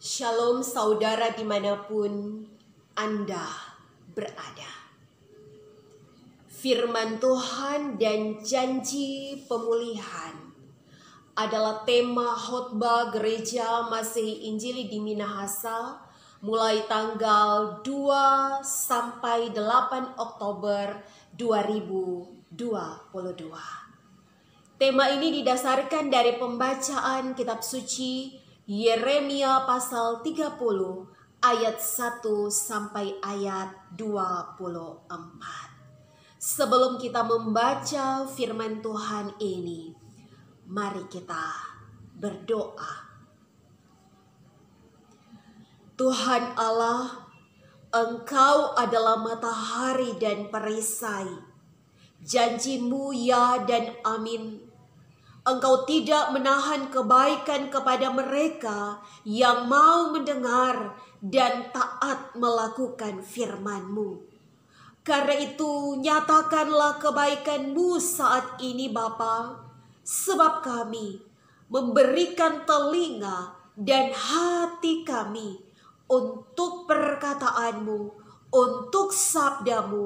Shalom saudara dimanapun Anda berada. Firman Tuhan dan janji pemulihan adalah tema khotbah Gereja Masehi Injili di Minahasa mulai tanggal 2 sampai 8 Oktober 2022. Tema ini didasarkan dari pembacaan kitab suci Yeremia pasal 30 ayat 1 sampai ayat 24. Sebelum kita membaca firman Tuhan ini, mari kita berdoa. Tuhan Allah, Engkau adalah matahari dan perisai. Janjimu ya dan amin. Engkau tidak menahan kebaikan kepada mereka yang mau mendengar dan taat melakukan firman-Mu. Karena itu nyatakanlah kebaikan-Mu saat ini Bapa, sebab kami memberikan telinga dan hati kami untuk perkataan-Mu, untuk sabda-Mu,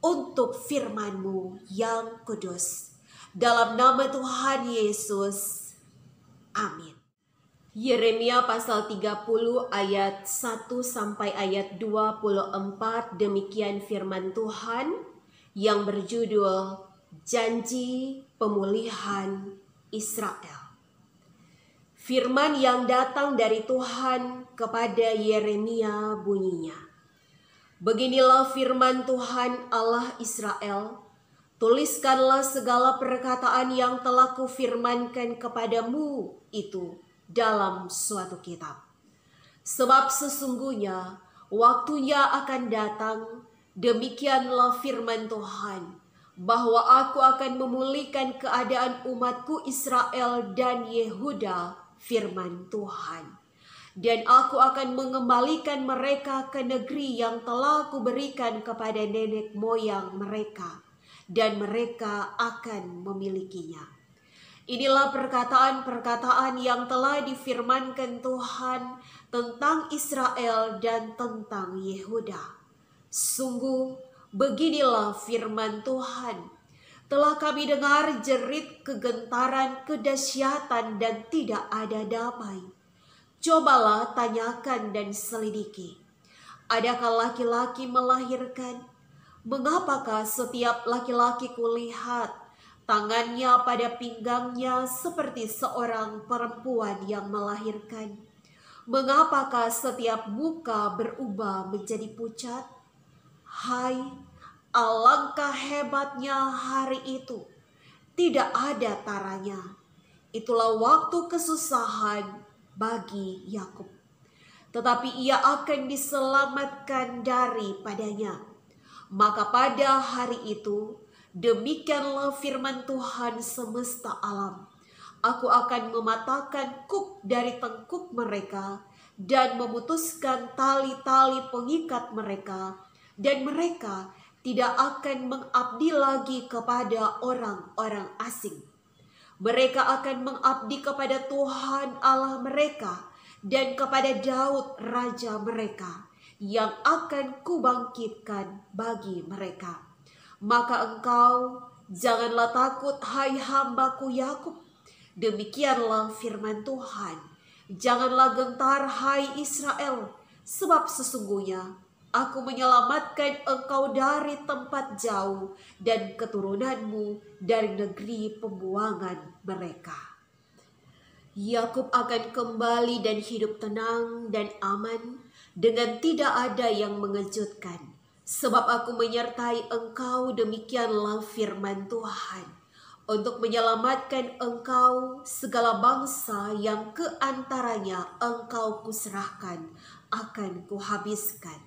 untuk firman-Mu yang kudus. Dalam nama Tuhan Yesus, amin. Yeremia pasal 30 ayat 1 sampai ayat 24, demikian firman Tuhan yang berjudul Janji Pemulihan Israel. Firman yang datang dari Tuhan kepada Yeremia bunyinya, beginilah firman Tuhan Allah Israel, tuliskanlah segala perkataan yang telah kufirmankan kepadamu itu dalam suatu kitab. Sebab sesungguhnya waktunya akan datang, demikianlah firman Tuhan, bahwa aku akan memulihkan keadaan umatku Israel dan Yehuda, firman Tuhan. Dan aku akan mengembalikan mereka ke negeri yang telah kuberikan kepada nenek moyang mereka, dan mereka akan memilikinya. Inilah perkataan-perkataan yang telah difirmankan Tuhan tentang Israel dan tentang Yehuda. Sungguh, beginilah firman Tuhan, telah kami dengar jerit kegentaran, kedahsyatan, dan tidak ada damai. Cobalah tanyakan dan selidiki. Adakah laki-laki melahirkan? Mengapakah setiap laki-laki kulihat tangannya pada pinggangnya seperti seorang perempuan yang melahirkan? Mengapakah setiap muka berubah menjadi pucat? Hai, alangkah hebatnya hari itu, tidak ada taranya. Itulah waktu kesusahan bagi Yakub, tetapi ia akan diselamatkan daripadanya. Maka pada hari itu, demikianlah firman Tuhan semesta alam, aku akan mematahkan kuk dari tengkuk mereka dan memutuskan tali-tali pengikat mereka, dan mereka tidak akan mengabdi lagi kepada orang-orang asing. Mereka akan mengabdi kepada Tuhan Allah mereka dan kepada Daud raja mereka, yang akan kubangkitkan bagi mereka. Maka engkau janganlah takut, hai hambaku Yakub. Demikianlah firman Tuhan. Janganlah gentar, hai Israel, sebab sesungguhnya aku menyelamatkan engkau dari tempat jauh dan keturunanmu dari negeri pembuangan mereka. Yakub akan kembali dan hidup tenang dan aman, dengan tidak ada yang mengejutkan. Sebab aku menyertai engkau, demikianlah firman Tuhan, untuk menyelamatkan engkau. Segala bangsa yang keantaranya engkau kuserahkan akan kuhabiskan.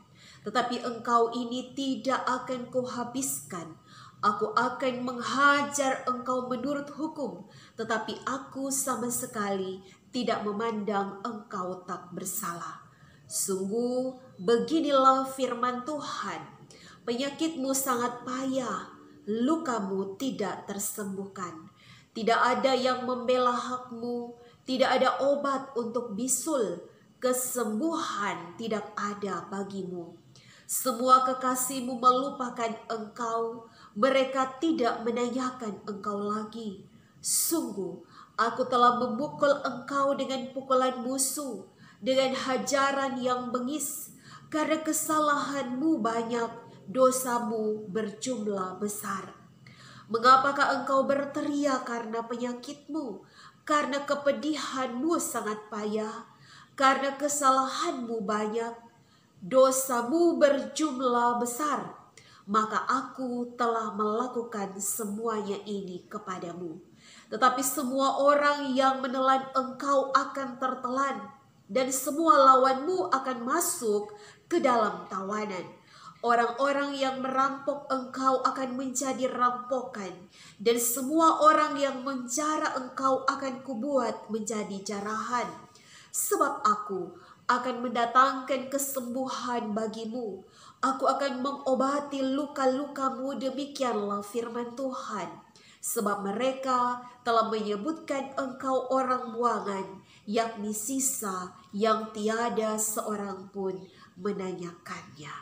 Tetapi engkau ini tidak akan kuhabiskan. Aku akan menghajar engkau menurut hukum, tetapi aku sama sekali tidak memandang engkau tak bersalah. Sungguh, beginilah firman Tuhan, penyakitmu sangat payah, lukamu tidak tersembuhkan. Tidak ada yang membela hakmu, tidak ada obat untuk bisul, kesembuhan tidak ada bagimu. Semua kekasihmu melupakan engkau, mereka tidak menanyakan engkau lagi. Sungguh, aku telah memukul engkau dengan pukulan musuh, dengan hajaran yang bengis, karena kesalahanmu banyak, dosamu berjumlah besar. Mengapakah engkau berteriak karena penyakitmu, karena kepedihanmu sangat payah, karena kesalahanmu banyak, dosamu berjumlah besar, maka aku telah melakukan semuanya ini kepadamu. Tetapi semua orang yang menelan engkau akan tertelan, dan semua lawanmu akan masuk ke dalam tawanan. Orang-orang yang merampok engkau akan menjadi rampokan, dan semua orang yang menjara engkau akan kubuat menjadi jarahan. Sebab aku akan mendatangkan kesembuhan bagimu. Aku akan mengobati luka-lukamu, demikianlah firman Tuhan. Sebab mereka telah menyebutkan engkau orang buangan, yakni sisa yang tiada seorang pun menanyakannya.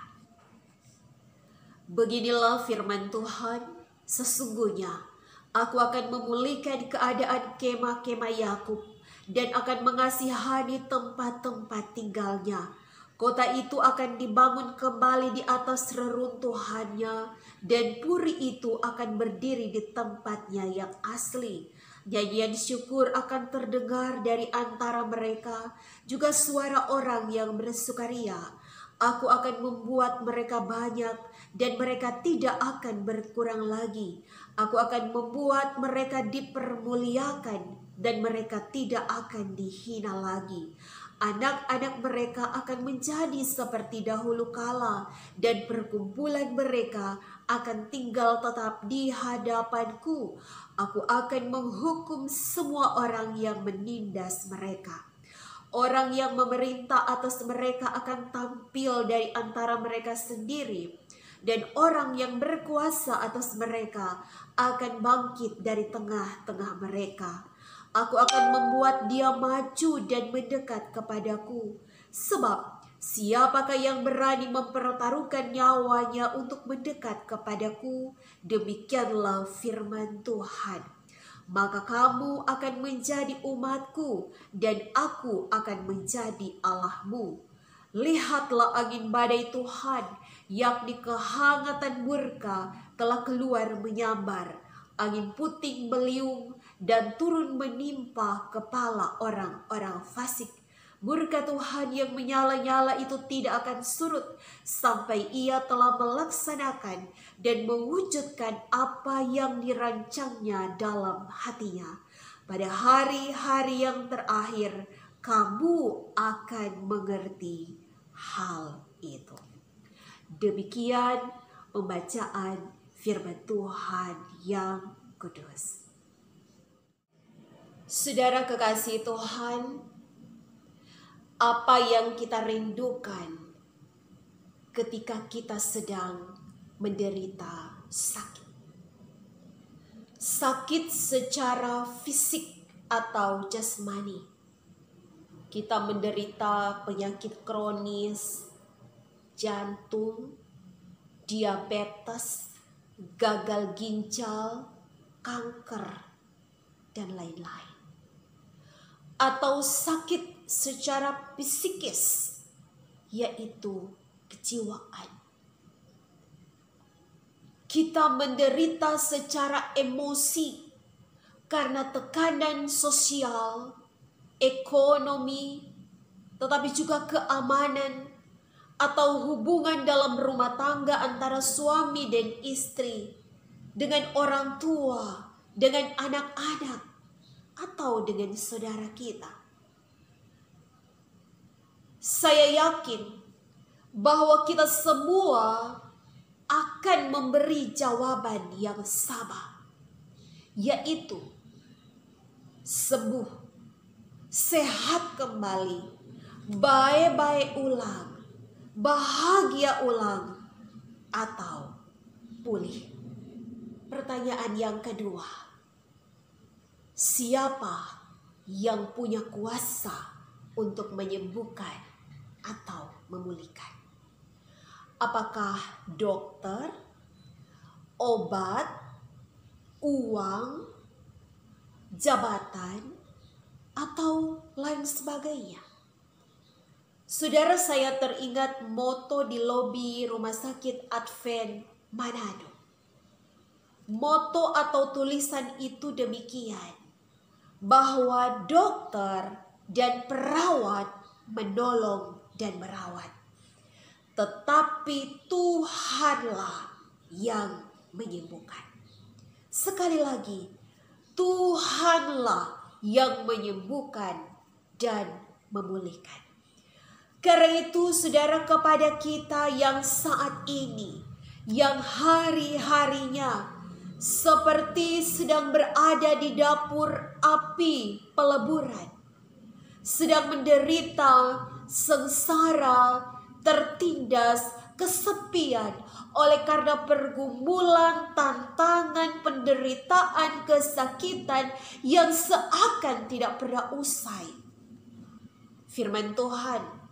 Beginilah firman Tuhan, sesungguhnya aku akan memulihkan keadaan kemah-kemah Yakub dan akan mengasihani tempat-tempat tinggalnya. Kota itu akan dibangun kembali di atas reruntuhannya, dan puri itu akan berdiri di tempatnya yang asli. Nyanyian syukur akan terdengar dari antara mereka, juga suara orang yang bersukaria. Aku akan membuat mereka banyak, dan mereka tidak akan berkurang lagi. Aku akan membuat mereka dipermuliakan, dan mereka tidak akan dihina lagi. Anak-anak mereka akan menjadi seperti dahulu kala, dan perkumpulan mereka akan tinggal tetap di hadapanku. Aku akan menghukum semua orang yang menindas mereka. Orang yang memerintah atas mereka akan tampil dari antara mereka sendiri, dan orang yang berkuasa atas mereka akan bangkit dari tengah-tengah mereka. Aku akan membuat dia maju dan mendekat kepadaku, sebab siapakah yang berani mempertaruhkan nyawanya untuk mendekat kepadaku? Demikianlah firman Tuhan. Maka kamu akan menjadi umatku, dan aku akan menjadi Allahmu. Lihatlah angin badai Tuhan, yakni kehangatan murka, telah keluar menyambar. Angin puting beliung dan turun menimpa kepala orang-orang fasik. Murka Tuhan yang menyala-nyala itu tidak akan surut sampai ia telah melaksanakan dan mewujudkan apa yang dirancangnya dalam hatinya. Pada hari-hari yang terakhir, kamu akan mengerti hal itu. Demikian pembacaan firman Tuhan yang kudus. Saudara kekasih Tuhan, apa yang kita rindukan ketika kita sedang menderita sakit? Sakit secara fisik atau jasmani. Kita menderita penyakit kronis, jantung, diabetes, gagal ginjal, kanker, dan lain-lain. Atau sakit secara psikis, yaitu kejiwaan. Kita menderita secara emosi karena tekanan sosial, ekonomi, tetapi juga keamanan atau hubungan dalam rumah tangga antara suami dan istri, dengan orang tua, dengan anak-anak, atau dengan saudara kita. Saya yakin bahwa kita semua akan memberi jawaban yang sama, yaitu sembuh, sehat kembali, baik-baik ulang, bahagia ulang, atau pulih. Pertanyaan yang kedua, siapa yang punya kuasa untuk menyembuhkan atau memulihkan. Apakah dokter, obat, uang, jabatan, atau lain sebagainya? Saudara, saya teringat moto di lobi Rumah Sakit Advent Manado. Moto atau tulisan itu demikian, bahwa dokter dan perawat menolong dan merawat, tetapi Tuhanlah yang menyembuhkan. Sekali lagi, Tuhanlah yang menyembuhkan dan memulihkan. Karena itu, saudara, kepada kita yang saat ini, yang hari-harinya seperti sedang berada di dapur api peleburan, sedang menderita, sengsara, tertindas, kesepian oleh karena pergumulan, tantangan, penderitaan, kesakitan yang seakan tidak pernah usai. Firman Tuhan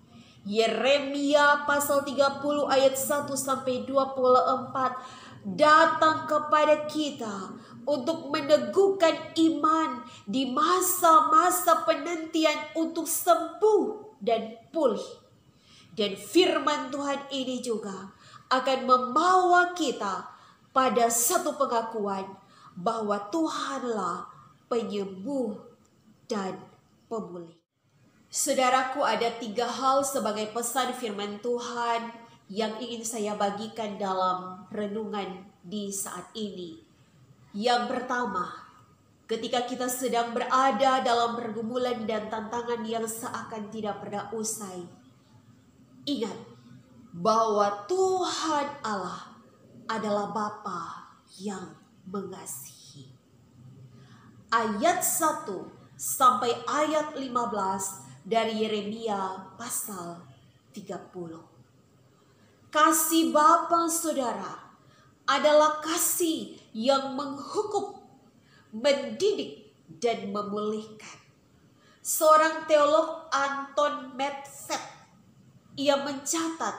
Yeremia pasal 30 ayat 1-24 datang kepada kita untuk meneguhkan iman di masa-masa penantian untuk sembuh dan pulih. Dan firman Tuhan ini juga akan membawa kita pada satu pengakuan bahwa Tuhanlah penyembuh dan pemulih. Saudaraku, ada 3 hal sebagai pesan firman Tuhan yang ingin saya bagikan dalam renungan di saat ini. Yang pertama, ketika kita sedang berada dalam pergumulan dan tantangan yang seakan tidak pernah usai, ingat bahwa Tuhan Allah adalah Bapa yang mengasihi. Ayat 1 sampai ayat 15 dari Yeremia pasal 30. Kasih Bapa, saudara, adalah kasih yang menghukum, mendidik, dan memulihkan. Seorang teolog, Anton Medved, ia mencatat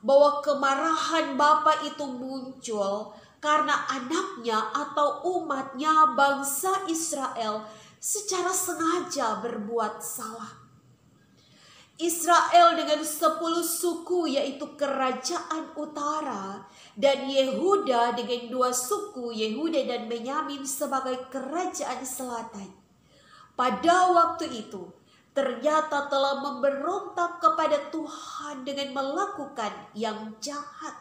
bahwa kemarahan Bapa itu muncul karena anaknya atau umatnya, bangsa Israel, secara sengaja berbuat salah. Israel dengan 10 suku, yaitu kerajaan utara, dan Yehuda dengan 2 suku, Yehuda dan Benyamin sebagai kerajaan selatan. Pada waktu itu ternyata telah memberontak kepada Tuhan dengan melakukan yang jahat.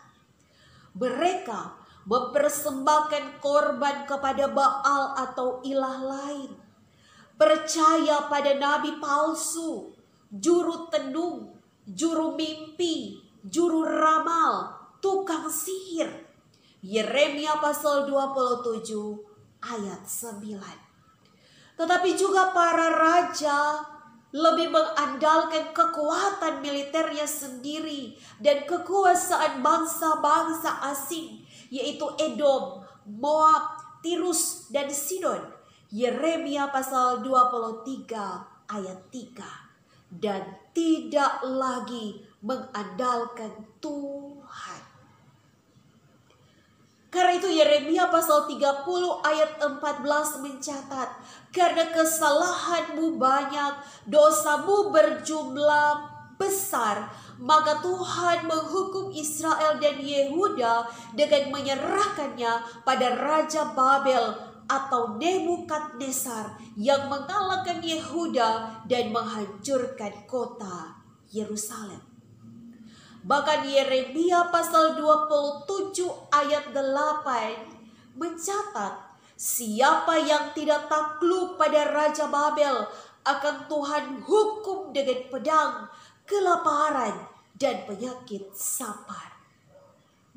Mereka mempersembahkan korban kepada Baal atau ilah lain, percaya pada nabi palsu, juru tenung, juru mimpi, juru ramal, tukang sihir. Yeremia pasal 27 ayat 9. Tetapi juga para raja lebih mengandalkan kekuatan militernya sendiri dan kekuasaan bangsa-bangsa asing, yaitu Edom, Moab, Tirus, dan Sidon. Yeremia pasal 23 ayat 3. Dan tidak lagi mengandalkan Tuhan. Karena itu Yeremia pasal 30 ayat 14 mencatat, karena kesalahanmu banyak, dosamu berjumlah besar, maka Tuhan menghukum Israel dan Yehuda dengan menyerahkannya pada Raja Babel atau Nebukadnezar yang mengalahkan Yehuda dan menghancurkan kota Yerusalem. Bahkan Yeremia pasal 27 ayat 8 mencatat, siapa yang tidak takluk pada Raja Babel akan Tuhan hukum dengan pedang, kelaparan, dan penyakit sapar.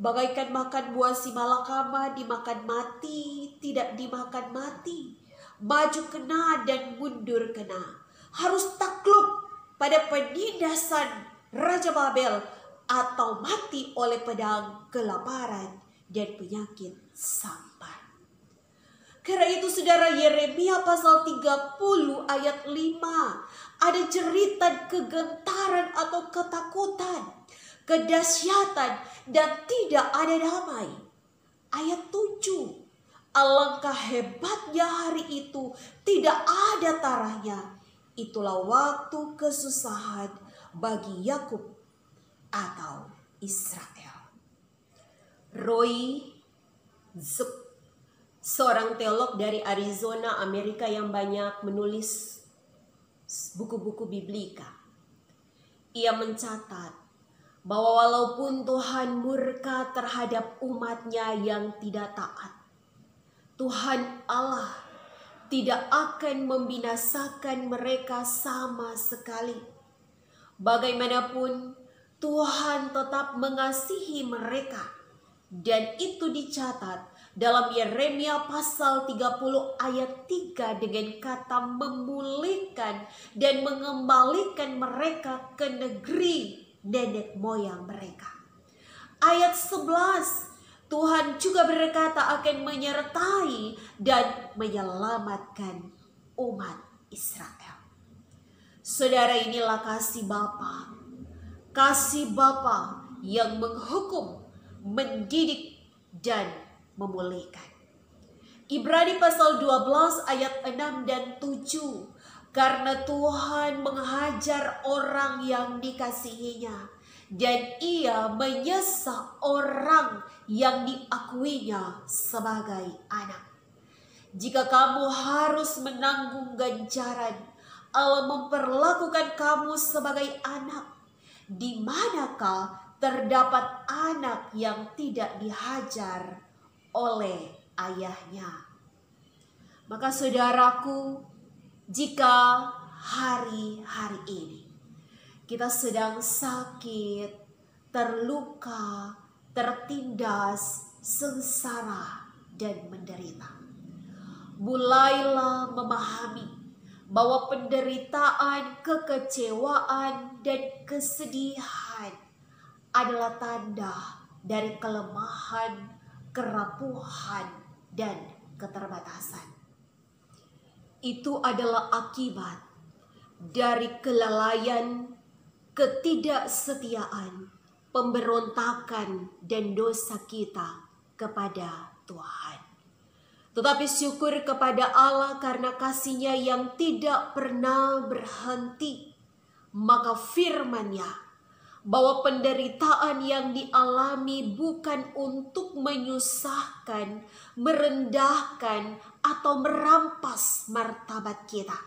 Bagaikan makan buah simalakama, dimakan mati, tidak dimakan mati, maju kena dan mundur kena. Harus takluk pada penindasan Raja Babel atau mati oleh pedang, kelaparan, dan penyakit sapar. Karena itu saudara, Yeremia pasal 30 ayat 5. Ada cerita kegentaran atau ketakutan, kedahsyatan, dan tidak ada damai. Ayat 7. Alangkah hebatnya hari itu, tidak ada tarahnya. Itulah waktu kesusahan bagi Yakub atau Israel. Roy Zuck, seorang teolog dari Arizona, Amerika yang banyak menulis buku-buku biblika. Ia mencatat bahwa walaupun Tuhan murka terhadap umatnya yang tidak taat, Tuhan Allah tidak akan membinasakan mereka sama sekali. Bagaimanapun, Tuhan tetap mengasihi mereka. Dan itu dicatat dalam Yeremia pasal 30 ayat 3 dengan kata memulihkan dan mengembalikan mereka ke negeri nenek moyang mereka. Ayat 11, Tuhan juga berkata akan menyertai dan menyelamatkan umat Israel. Saudara, inilah kasih Bapa. Kasih Bapa yang menghukum, mendidik, dan memulihkan. Ibrani pasal 12 ayat 6 dan 7. Karena Tuhan menghajar orang yang dikasihinya, dan ia menyesah orang yang diakuinya sebagai anak. Jika kamu harus menanggung ganjaran, Allah memperlakukan kamu sebagai anak. Di manakah terdapat anak yang tidak dihajar oleh ayahnya? Maka saudaraku, jika hari-hari ini kita sedang sakit, terluka, tertindas, sengsara, dan menderita, mulailah memahami bahwa penderitaan, kekecewaan, dan kesedihan adalah tanda dari kelemahan, kerapuhan, dan keterbatasan. Itu adalah akibat dari kelalaian, ketidaksetiaan, pemberontakan, dan dosa kita kepada Tuhan. Tetapi syukur kepada Allah karena kasih-Nya yang tidak pernah berhenti. Maka firman-Nya bahwa penderitaan yang dialami bukan untuk menyusahkan, merendahkan, atau merampas martabat kita.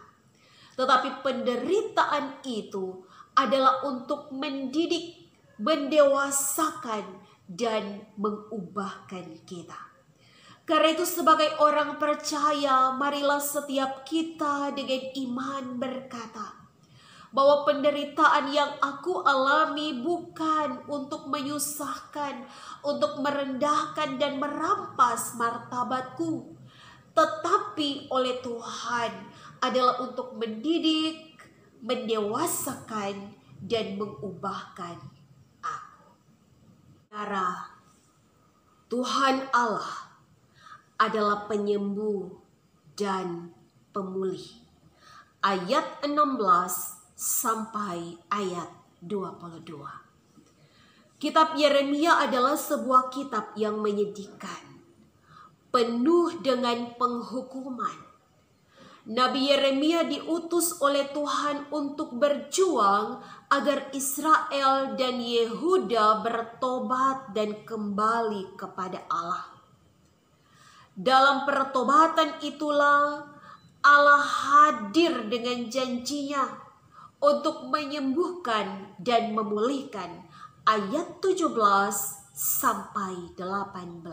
Tetapi penderitaan itu adalah untuk mendidik, mendewasakan, dan mengubahkan kita. Karena itu sebagai orang percaya, marilah setiap kita dengan iman berkata, bahwa penderitaan yang aku alami bukan untuk menyusahkan, untuk merendahkan dan merampas martabatku, tetapi oleh Tuhan adalah untuk mendidik, mendewasakan, dan mengubahkan aku. Karena Tuhan Allah adalah penyembuh dan pemulih. Ayat 16 sampai ayat 22. Kitab Yeremia adalah sebuah kitab yang menyedihkan, penuh dengan penghukuman. Nabi Yeremia diutus oleh Tuhan untuk berjuang agar Israel dan Yehuda bertobat dan kembali kepada Allah. Dalam pertobatan itulah Allah hadir dengan janji-Nya untuk menyembuhkan dan memulihkan. Ayat 17 sampai 18.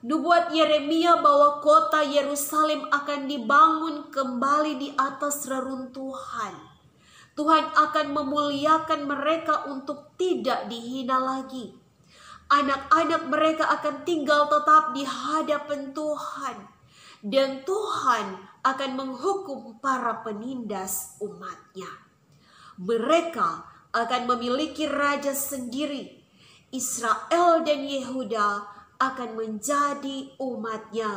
Nubuat Yeremia bahwa kota Yerusalem akan dibangun kembali di atas reruntuhan. Tuhan akan memuliakan mereka untuk tidak dihina lagi. Anak-anak mereka akan tinggal tetap di hadapan Tuhan. Dan Tuhan akan menghukum para penindas umat-Nya. Mereka akan memiliki raja sendiri. Israel dan Yehuda akan menjadi umat-Nya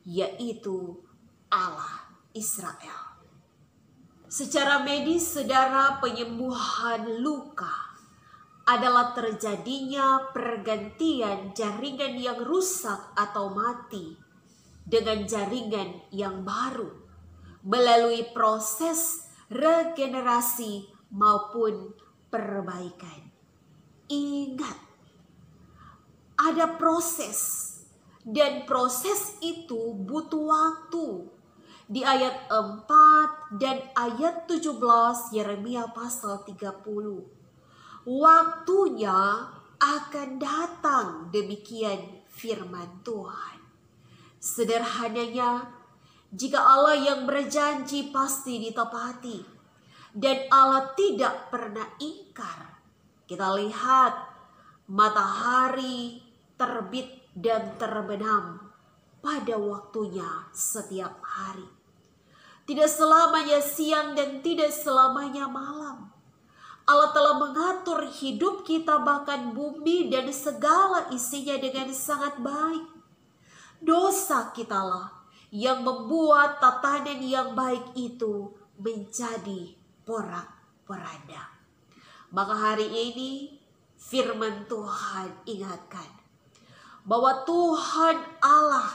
yaitu Allah Israel. Secara medis, saudara, penyembuhan luka adalah terjadinya pergantian jaringan yang rusak atau mati dengan jaringan yang baru melalui proses regenerasi maupun perbaikan. Ingat, ada proses, dan proses itu butuh waktu. Di ayat 4 dan ayat 17 Yeremia pasal 30. Waktunya akan datang, demikian firman Tuhan. Sederhananya, jika Allah yang berjanji pasti ditepati, dan Allah tidak pernah ingkar. Kita lihat matahari terbit dan terbenam pada waktunya setiap hari. Tidak selamanya siang dan tidak selamanya malam. Allah telah mengatur hidup kita, bahkan bumi dan segala isinya dengan sangat baik. Dosa kitalah yang membuat tatanan yang baik itu menjadi porak-poranda. Maka hari ini firman Tuhan ingatkan bahwa Tuhan Allah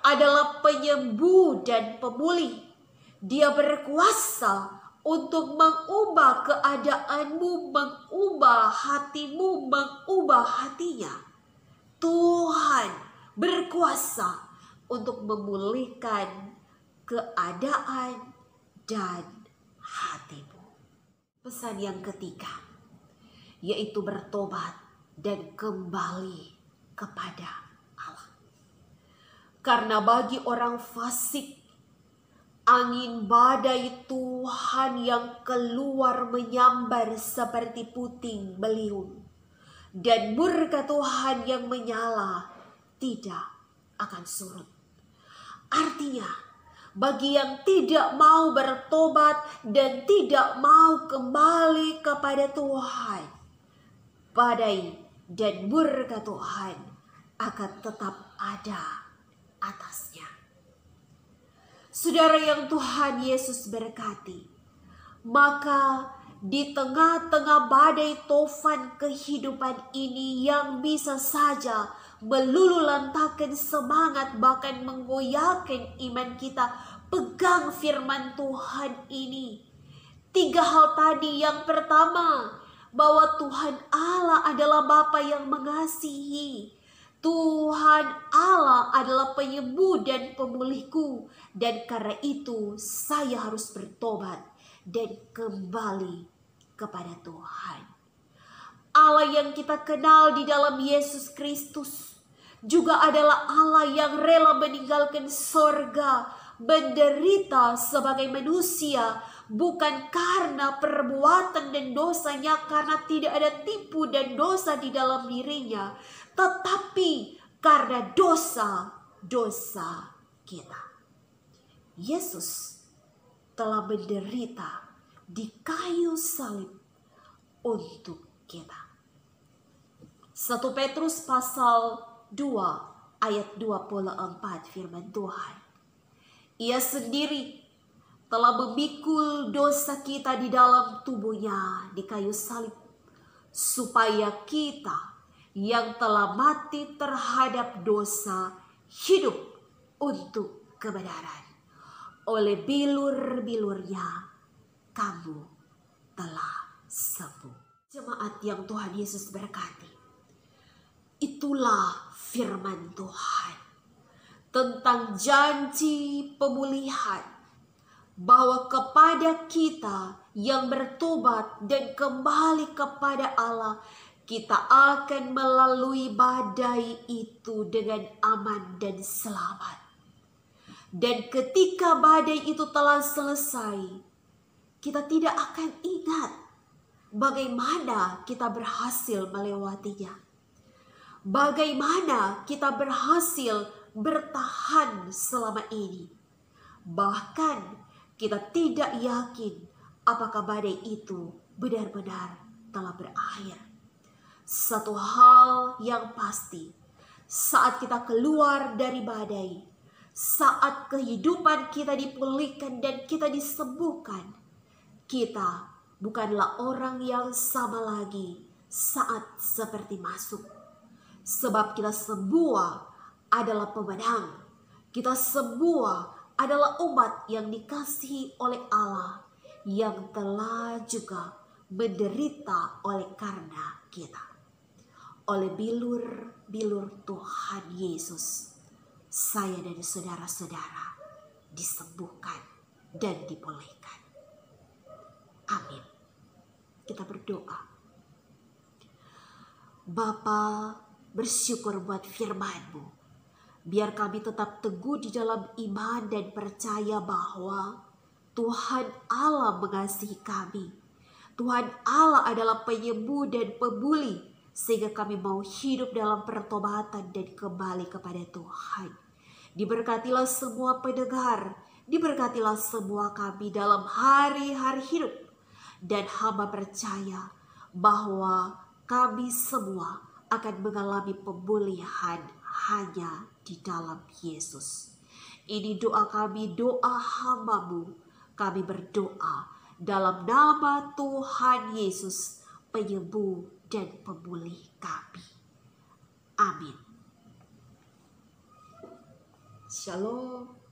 adalah penyembuh dan pemulih. Dia berkuasa untuk mengubah keadaanmu, mengubah hatimu, mengubah hatinya. Tuhan berkuasa untuk memulihkan keadaan dan hatimu. Pesan yang ketiga, yaitu bertobat dan kembali kepada Allah. Karena bagi orang fasik, angin badai Tuhan yang keluar menyambar seperti puting beliung, dan murka Tuhan yang menyala tidak akan surut. Artinya, bagi yang tidak mau bertobat dan tidak mau kembali kepada Tuhan, badai dan murka Tuhan akan tetap ada atasnya. Saudara yang Tuhan Yesus berkati, maka di tengah-tengah badai tofan kehidupan ini yang bisa saja meluluhlantahkan semangat, bahkan menggoyahkan iman kita, pegang firman Tuhan ini. 3 hal tadi. Yang pertama, bahwa Tuhan Allah adalah Bapa yang mengasihi. Tuhan Allah adalah penyembuh dan pemulihku, dan karena itu saya harus bertobat dan kembali kepada Tuhan. Allah yang kita kenal di dalam Yesus Kristus juga adalah Allah yang rela meninggalkan sorga, menderita sebagai manusia, bukan karena perbuatan dan dosanya, karena tidak ada tipu dan dosa di dalam dirinya, tetapi karena dosa-dosa kita. Yesus telah menderita di kayu salib untuk kita. 1 Petrus pasal 2 ayat 24 firman Tuhan. Ia sendiri telah memikul dosa kita di dalam tubuhnya di kayu salib, supaya kita yang telah mati terhadap dosa hidup untuk kebenaran. Oleh bilur-bilurnya kamu telah sembuh. Jemaat yang Tuhan Yesus berkati, itulah firman Tuhan tentang janji pemulihan, bahwa kepada kita yang bertobat dan kembali kepada Allah, kita akan melalui badai itu dengan aman dan selamat. Dan ketika badai itu telah selesai, kita tidak akan ingat bagaimana kita berhasil melewatinya, bagaimana kita berhasil bertahan selama ini. Bahkan kita tidak yakin apakah badai itu benar-benar telah berakhir. Satu hal yang pasti, saat kita keluar dari badai, saat kehidupan kita dipulihkan dan kita disembuhkan, kita bukanlah orang yang sama lagi saat seperti masuk. Sebab kita semua adalah pemenang. Kita semua adalah umat yang dikasihi oleh Allah, yang telah juga menderita oleh karena kita. Oleh bilur-bilur Tuhan Yesus, saya dan saudara-saudara disembuhkan dan dipulihkan. Amin. Kita berdoa. Bapa, bersyukur buat firman-Mu. Biar kami tetap teguh di dalam iman dan percaya bahwa Tuhan Allah mengasihi kami. Tuhan Allah adalah penyembuh dan pemulih, sehingga kami mau hidup dalam pertobatan dan kembali kepada Tuhan. Diberkatilah semua pendengar, diberkatilah semua kami dalam hari-hari hidup. Dan hamba percaya bahwa kami semua akan mengalami pemulihan hanya di dalam Yesus. Ini doa kami, doa hamba-Mu. Kami berdoa dalam nama Tuhan Yesus, penyembuh dan pemulih kami. Amin. Shalom.